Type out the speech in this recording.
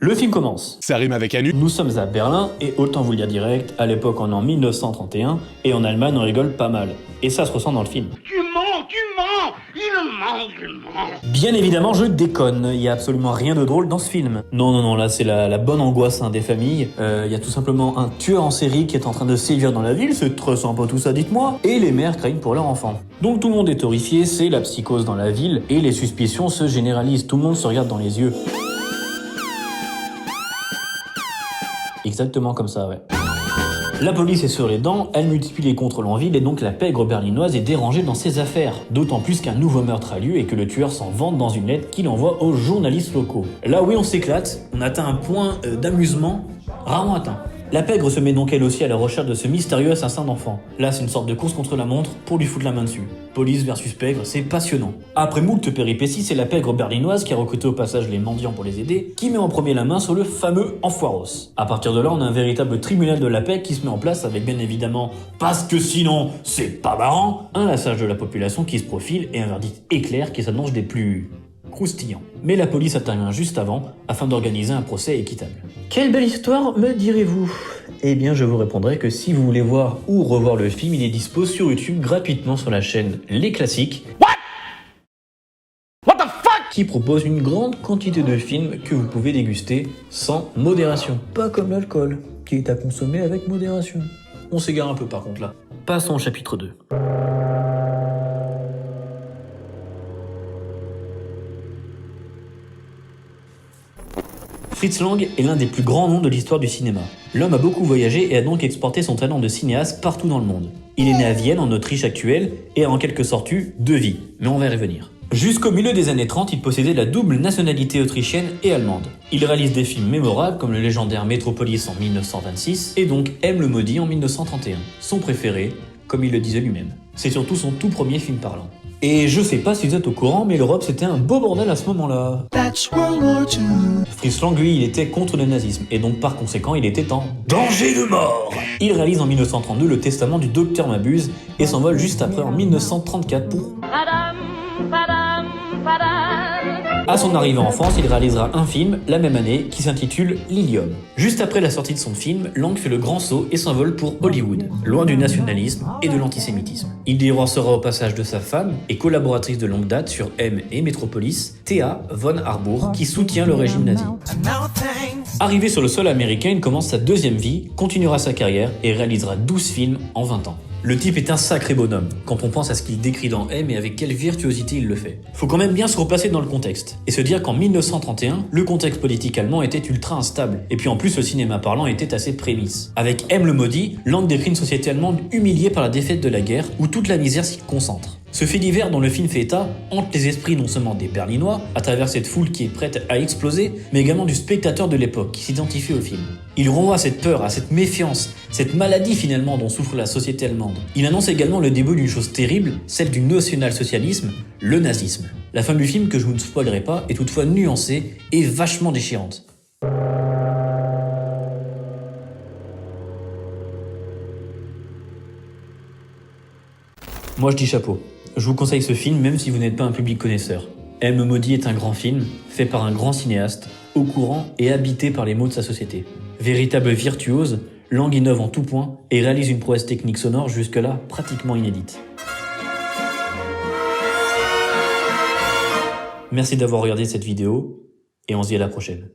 Le film commence. Ça rime avec Anu. Nous sommes à Berlin, et autant vous le dire direct, à l'époque on est en 1931, et en Allemagne on rigole pas mal. Et ça se ressent dans le film. Tu mens, il ment. Bien évidemment, je déconne, il y a absolument rien de drôle dans ce film. Non, là c'est la bonne angoisse des familles. Il y a tout simplement un tueur en série qui est en train de sévir dans la ville, c'est très sympa tout ça, dites-moi. Et les mères craignent pour leur enfant. Donc tout le monde est horrifié, c'est la psychose dans la ville, et les suspicions se généralisent, tout le monde se regarde dans les yeux. Exactement comme ça, ouais. La police est sur les dents, elle multiplie les contrôles en ville et donc la pègre berlinoise est dérangée dans ses affaires. D'autant plus qu'un nouveau meurtre a lieu et que le tueur s'en vante dans une lettre qu'il envoie aux journalistes locaux. Là oui on s'éclate, on atteint un point d'amusement rarement atteint. La pègre se met donc elle aussi à la recherche de ce mystérieux assassin d'enfants. Là c'est une sorte de course contre la montre pour lui foutre la main dessus. Police versus pègre, c'est passionnant. Après moult péripéties, c'est la pègre berlinoise qui a recruté au passage les mendiants pour les aider, qui met en premier la main sur le fameux Enfoiros. À partir de là, on a un véritable tribunal de la paix qui se met en place avec bien évidemment, parce que sinon c'est pas marrant, un lassage de la population qui se profile et un verdict éclair qui s'annonce des plus croustillants. Mais la police intervient juste avant, afin d'organiser un procès équitable. Quelle belle histoire, me direz-vous? Eh bien, je vous répondrai que si vous voulez voir ou revoir le film, il est dispo sur YouTube gratuitement sur la chaîne Les Classiques. What the fuck? Qui propose une grande quantité de films que vous pouvez déguster sans modération. Pas comme l'alcool, qui est à consommer avec modération. On s'égare un peu par contre là. Passons au chapitre 2. Fritz Lang est l'un des plus grands noms de l'histoire du cinéma. L'homme a beaucoup voyagé et a donc exporté son talent de cinéaste partout dans le monde. Il est né à Vienne, en Autriche actuelle, et a en quelque sorte eu deux vies, mais on va y revenir. Jusqu'au milieu des années 30, il possédait la double nationalité autrichienne et allemande. Il réalise des films mémorables comme le légendaire Metropolis en 1926 et donc M le maudit en 1931. Son préféré, comme il le disait lui-même. C'est surtout son tout premier film parlant. Et je sais pas si vous êtes au courant, mais l'Europe c'était un beau bordel à ce moment-là. Fritz Lang, lui, il était contre le nazisme, et donc par conséquent, il était en danger de mort. Il réalise en 1932 le testament du docteur Mabuse, et s'envole juste après en 1934 pour... À son arrivée en France, il réalisera un film, la même année, qui s'intitule Lilium. Juste après la sortie de son film, Lang fait le grand saut et s'envole pour Hollywood, loin du nationalisme et de l'antisémitisme. Il divorcera au passage de sa femme et collaboratrice de longue date sur M et Metropolis, Thea von Harburg, qui soutient le régime nazi. Arrivé sur le sol américain, il commence sa deuxième vie, continuera sa carrière et réalisera 12 films en 20 ans. Le type est un sacré bonhomme, quand on pense à ce qu'il décrit dans M et avec quelle virtuosité il le fait. Faut quand même bien se replacer dans le contexte, et se dire qu'en 1931, le contexte politique allemand était ultra instable, et puis en plus le cinéma parlant était à ses prémices. Avec M le maudit, Lang décrit une société allemande humiliée par la défaite de la guerre, où toute la misère s'y concentre. Ce fait divers dont le film fait état hante les esprits non seulement des Berlinois, à travers cette foule qui est prête à exploser, mais également du spectateur de l'époque qui s'identifie au film. Il renvoie à cette peur, à cette méfiance, cette maladie finalement dont souffre la société allemande. Il annonce également le début d'une chose terrible, celle du national-socialisme, le nazisme. La fin du film, que je vous ne spoilerai pas, est toutefois nuancée et vachement déchirante. Moi je dis chapeau. Je vous conseille ce film même si vous n'êtes pas un public connaisseur. M le maudit est un grand film, fait par un grand cinéaste, au courant et habité par les maux de sa société. Véritable virtuose, Lang innove en tout point et réalise une prouesse technique sonore jusque-là pratiquement inédite. Merci d'avoir regardé cette vidéo et on se dit à la prochaine.